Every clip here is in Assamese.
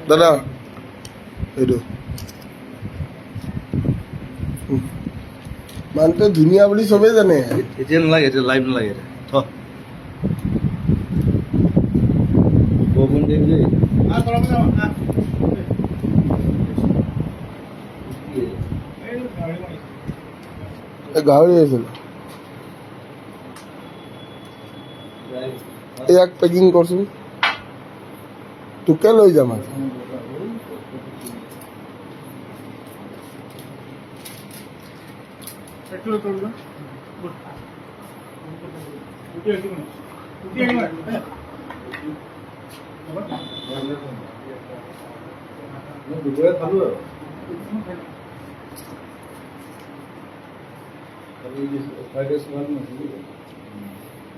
দাদা এইটো মানুহটো ধুনীয়া বুলি চবেই জানে। এতিয়া নালাগে, এতিয়া লাইভ নালাগে। থ বৰষুণ দিম দেই। গাহৰি আছিল ইয়াক পেকিং কৰচোন, তোকে লৈ যাম আজি।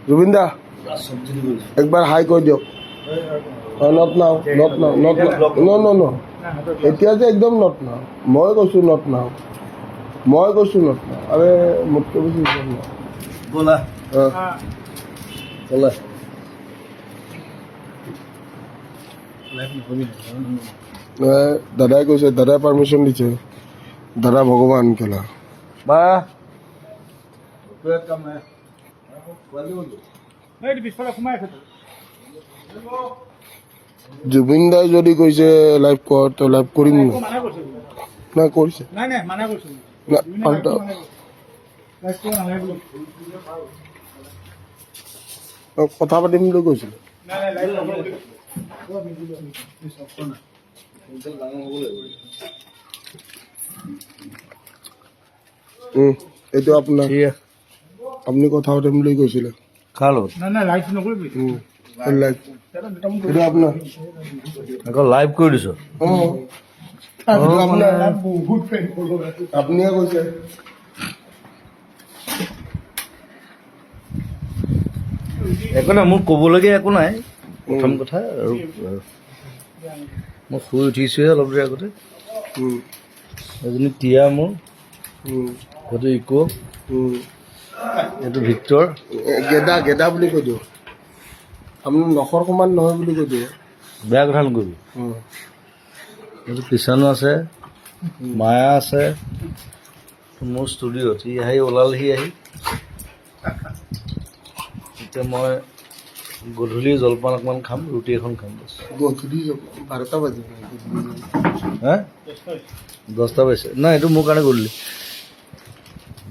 জুবিন দা একবাৰ হাই কৈ দিয়ক। Not now, not now, not now, ন ন এতিয়া যে একদম নট নাও। মই কৈছোঁ নট নাও, মই কৈছোঁ নট নাও। আৰে মোতকৈ বেছি ব'লা ব'লা। দাদাই কৈছে, দাদাই পাৰ্মিশ্যন দিছে। দাদা ভগৱান খেলা বা জুবিন দাই যদি কৈছে লাইভ কৰ, তো লাইভ কৰিম। নাই কৰিছে, পাল্টা কথা পাতিম বুলি কৈছিলে। এইটো আপোনাৰ, আপুনি কথা পাতিম বুলি কৈছিলে। কাৰ লগত? লাইভ এইটো আপোনাৰ আকৌ লাইভ কৰি দিছ? আপুনিয়ে কৈছে। একো নাই, মোৰ ক'বলগীয়া একো নাই। প্ৰথম কথা আৰু মই শুই উঠিছোঁহে অলপ দেৰি আগতে। এজনী টিয়া মোৰ, সেইটো ইক', এইটো ভিক্টৰ। গেদা গেদা বুলি কৈ দিওঁ। আপুনি নখৰ সমান নহয় বুলি কৈ দিওঁ। বেয়া কথা নকৰিবি। এইটো কিষাণো আছে, মায়া আছে, মোৰ ষ্টুডিঅ'ত। সি আহি ওলালহি আহি। এতিয়া মই গধূলি জলপান অকণমান খাম, ৰুটি এখন খাম। গধূলি 12টা বাজিব। হা 10টা বাজিছে? নাই, এইটো মোৰ কাৰণে গধূলি।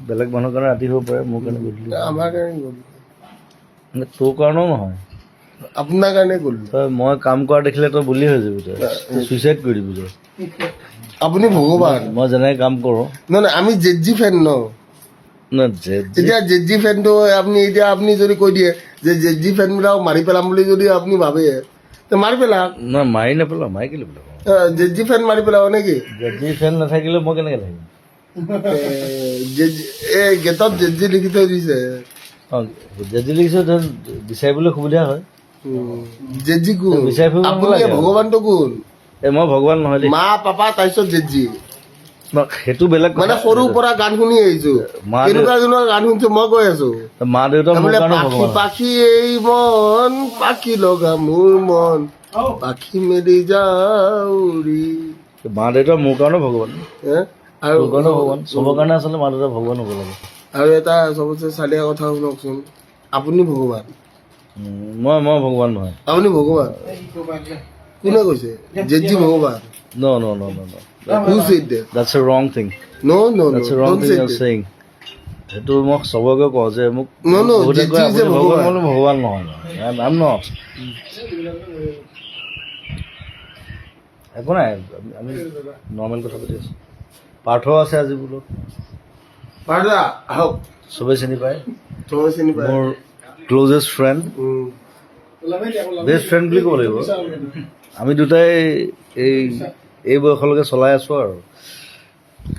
বেলেগ মানুহৰ কাৰণে ৰাতি হ'ব পাৰে, মোৰ কাৰণে গধূলি। আমাৰ কাৰণে গ'ল, তোৰ কাৰণেও নহয়, আপোনাৰ কাৰণে গ'ল। তই মই কাম কৰা দেখিলে তই বুলি হৈ যাবি, তই চুইচাইড কৰি দিবি তই। আপুনি ভগৱান। মই যেনেকৈ কাম কৰোঁ। নহয় আমি জেজি ফেন ন। এতিয়া জেজি ফেনটো আপুনি, এতিয়া আপুনি যদি কৈ দিয়ে যে জেজি ফেনবিলাক মাৰি পেলাম বুলি যদি আপুনি ভাবে, মাৰি পেলাওক। নহয়, মাৰি নেপেলাওঁ, মাৰি কেলৈ পেলাওঁ? জেজি ফেন মাৰি পেলাব নেকি? জেজি ফেন নাথাকিলে মই কেনেকৈ থাকিম? এই গেটত জেজি লিখি থৈ দিছে। অঁ, জেজি লিখিছে, বিচাৰিবলৈ সুবিধা হয়। জেজি কোন? বিচাৰি ফুৰিব আপুনি নালাগে। ভগৱানটো কোন? এই মই ভগৱান নহয় দেই। মা পাপা তাৰপিছত জেজি, সেইটো বেলেগ মানে সৰুৰ পৰা গান শুনি আহিছো। কেনেকুৱা জনৰ গান শুনিছো মই কৈ আছো। মা দেউতা মোৰ কাৰণে পাখি ভগৱান। পাখি এই মন, পাখি লগা মোৰ মন, পাখি মেলি যাউৰি। মা দেউতা মোৰ কাৰণে ভগৱান, আৰু তোৰ কাৰণে ভগৱান। চবৰ কাৰণে আচলতে মা দেউতা ভগৱান হ'ব লাগে। আৰু এটা চবতছে চালিয়া কথা শুনকচোন, আপুনি ভগৱান। মই ভগৱান নহয়। আপুনি ভগৱান কোনে কৈছে? জেজি ভগৱান? No. Who said that? That's a wrong thing. No. That's a wrong Don't thing say you're that. saying. সেইটো মই চবকে কওঁ যে মোক No, বহুতে Jiji কয় is আপুনি a ভগৱান। ভগৱান। মই ভগৱান নহয়। I'm not. একো নাই, আমি নৰ্মেল কথা পাতি আছোঁ। পাৰ্থ আছে আজি বোলো, পাৰদা আহক, চবেই চিনি পায়। চবে চিনি পায়। মোৰ ক্ল'জেষ্ট ফ্ৰেণ্ড, বেষ্ট ফ্ৰেণ্ড বুলি ক'ব লাগিব। আমি দুটাই এই বয়সলৈকে চলাই আছোঁ আৰু।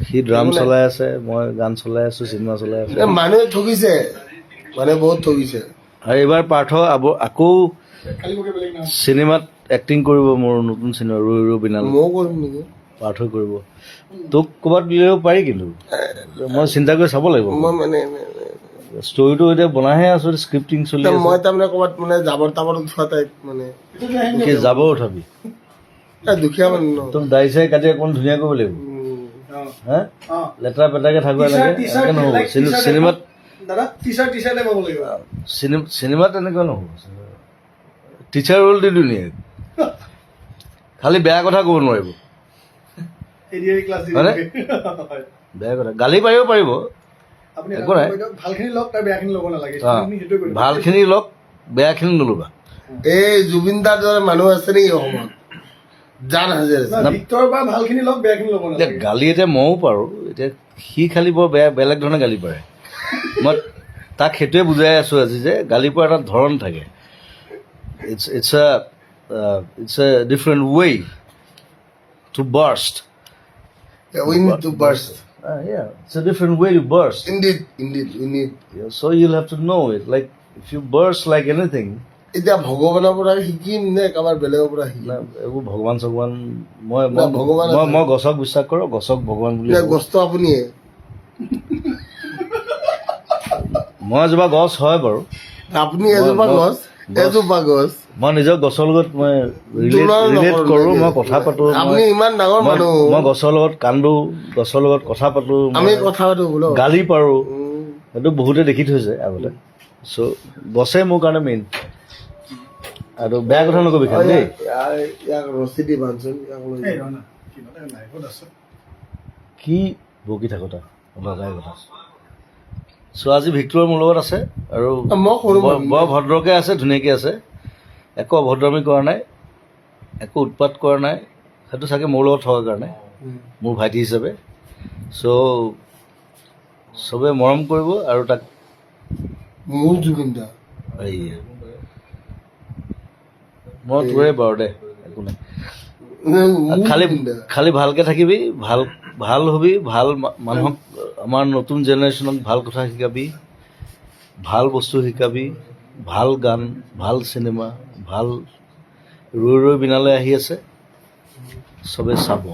সি ড্ৰাম চলাই আছে, মই গান চলাই আছোঁ, চিনেমা চলাই আছোঁ। মানুহে ঠগিছে, মানে বহুত ঠগিছে। আৰু এইবাৰ পাৰ্থ আকৌ চিনেমাত এক্টিং কৰিব। মোৰ নতুন চিনেমা ৰৈ বিনাল ময়ো কৰিম নেকি? পাৰ্থ কৰিব। তোক ক'ৰবাত দিলেও পাৰি, কিন্তু মই চিন্তা কৰি চাব লাগিব। মই মানে ষ্টৰিটো এতিয়া বনাইহে আছো, স্ক্ৰিপ্টিং চলি এতিয়া আছে। মই তাৰমানে ক'ৰবাত মানে জাবৰ তাবৰ উঠোৱা টাইপ মানে কি যাব উঠাবি? দুখীয়া মানুহ ন। একদম দাড়ি চাই কাটি অকণ ধুনীয়া কৰিব লাগিব। হা লেতেৰা পেতেৰাকে থাকিব লাগে, এনেকে নহ'ব। চিনেমাত চিনেমাত এনেকুৱা নহ'ব। টিচাৰ ৰোল দি ধুনীয়া, খালি বেয়া কথা ক'ব নোৱাৰিব। হয়নে? বেয়া কথা গালি পাৰিব পাৰিব, একো নাই। ভালখিনি লওক, বেয়াখিনি নল'বা। এই জুবিন দাৰ দৰে মানুহ আছে নেকি অসমত? জান হাজাৰ আছে। এতিয়া গালি এতিয়া ময়ো পাৰোঁ, এতিয়া সি খালি বৰ বেলেগ ধৰণে গালি পাৰে। মই তাক সেইটোৱে বুজাই আছোঁ আজি যে গালি পৰা এটা ধৰণ থাকে। It's a different way to burst. We need to burst. It's a different way to burst. Indeed, we need. So you'll have to know it. Like if you burst like anything, এতিয়া ভগৱানৰ পৰা শিকিম নে কাৰোবাৰ বেলেগৰ পৰা শিকিম? এইবোৰ ভগৱান চগৱান ভগৱান আছে। মই গছক বিশ্বাস কৰোঁ, গছক ভগৱান বুলি ভাবোঁ। গছটো আপুনিয়ে। মই এজোপা গছ হয় বাৰু, আপুনি এজোপা গছ, এজোপা গছ। মই নিজৰ গছৰ লগত মই ৰিলেট কৰোঁ, মই কথা পাতোঁ। আপুনি ইমান ডাঙৰ মানুহ। মই গছৰ লগত কান্দো, গছৰ লগত কথা পাতোঁ, আমি কথা পাতো বোলো। গালি পাৰোঁ। সেইটো বহুতে দেখি থৈছে আগতে। চ' গছে মোৰ কাৰণে মেইন। আৰু বেয়া কথা নকবি খালি দেই। ইয়াক ৰছী দি বান্ধচোন, ইয়াক লৈ কি বকি থাকো তাক লগাই কথা। চ' আজি ভিক্টৰ মোৰ লগত আছে আৰু মই সৰু বৰ ভদ্ৰকে আছে, ধুনীয়াকৈ আছে। একো অভদ্ৰামি কৰা নাই, একো উৎপাত কৰা নাই। সেইটো চাগে মোৰ লগত থকাৰ কাৰণে, মোৰ ভাইটি হিচাপে। চ' চবে মৰম কৰিব আৰু তাক মোৰ জুবিন দা। মই তোৰে বাৰু দে, একো নাই। খালি ভালকৈ থাকিবি, ভাল হবি, ভাল মানুহক, আমাৰ নতুন জেনেৰেশ্যনক ভাল কথা শিকাবি, ভাল বস্তু শিকাবি, ভাল গান, ভাল চিনেমা, ভাল ৰৈ ৰৈ বিনালৈ আহি আছে, চবে চাব।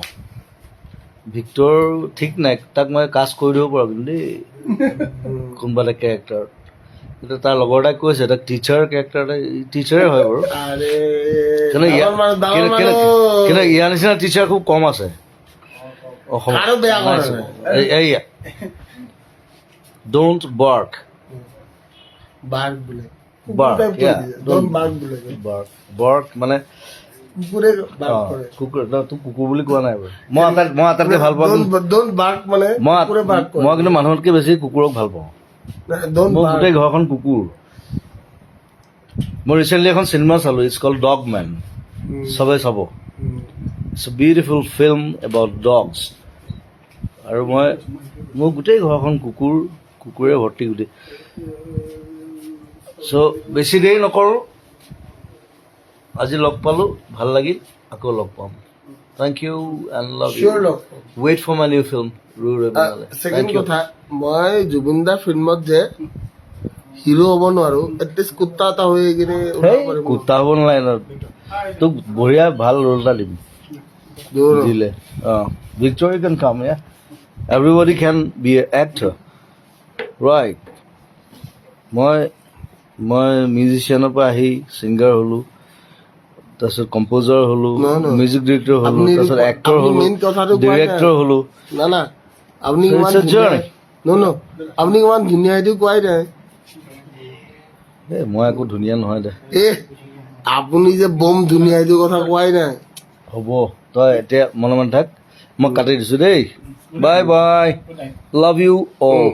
ভিক্টৰ ঠিক নাই, তাক মই কাষ্ট কৰি দিব পাৰোঁ কিন্তু দেই, কোনোবা এটা কেৰেক্টাৰত। কিন্তু তাৰ লগৰ এটাই কৈছে তাক টিচাৰ কেৰেক্টাৰ এটা, টিচাৰে হয় বাৰু, কিন্তু ইয়াৰ নিচিনা টিচাৰ খুব কম আছে অসমত। এইয়া ডোণ্ট বাৰ্ক, বাৰ্ক বোলে। বাৰ্ক মানে কুকুৰ। তোক কুকুৰ বুলি কোৱা নাই বাৰু। মই আটাইতকৈ ভাল পাওঁ, মই কিন্তু মানুহতকৈ বেছি কুকুৰক ভাল পাওঁ। মোৰ গোটেই ঘৰখন কুকুৰ। মই ৰিচেণ্টলি এখন চিনেমা চালোঁ, ইটছ কল্ড ডগ মেন। চবে চাব, it's a beautiful film about dogs. আৰু মোৰ গোটেই ঘৰখন কুকুৰে ভৰ্তি গোটেই। চ' বেছি দেৰি নকৰোঁ, আজি লগ পালোঁ, ভাল লাগিল, আকৌ লগ পাম। Thank you and love you. Wait for my new film ৰৈ ৰৈ বিনালে। ছেকেণ্ড কথা, মই জুবিন দাৰ ফিল্মত যে হিৰো হ'ব নোৱাৰোঁ, এটলিষ্ট কুত্তা এটা হৈ কিনে কুত্তা হ'ব নালাগে, তোক বঢ়িয়া ভাল ৰোল এটা দিম দিলে। Victor can come, everybody can be a actor, right. মই মিউজিচিয়ানৰ পৰা আহি ছিংগাৰ হ'লোঁ, তাৰপিছত কম্প'জাৰ হ'লোঁ, মিউজিক ডিৰেক্টৰ হ'লোঁ, তাৰপিছত এক্টৰ হ'লোঁ, ডিৰেক্টৰ হ'লোঁ। না আপুনি আপুনি ইমান ধুনীয়া এইটো কোৱাই নাই। মই একো ধুনীয়া নহয় দে। আপুনি যে বম ধুনীয়া এইটো কথা কোৱাই নাই। হ'ব, তই এতিয়া মনে মনে থাক, মই কাটি দিছোঁ দেই। Bye bye, love you all.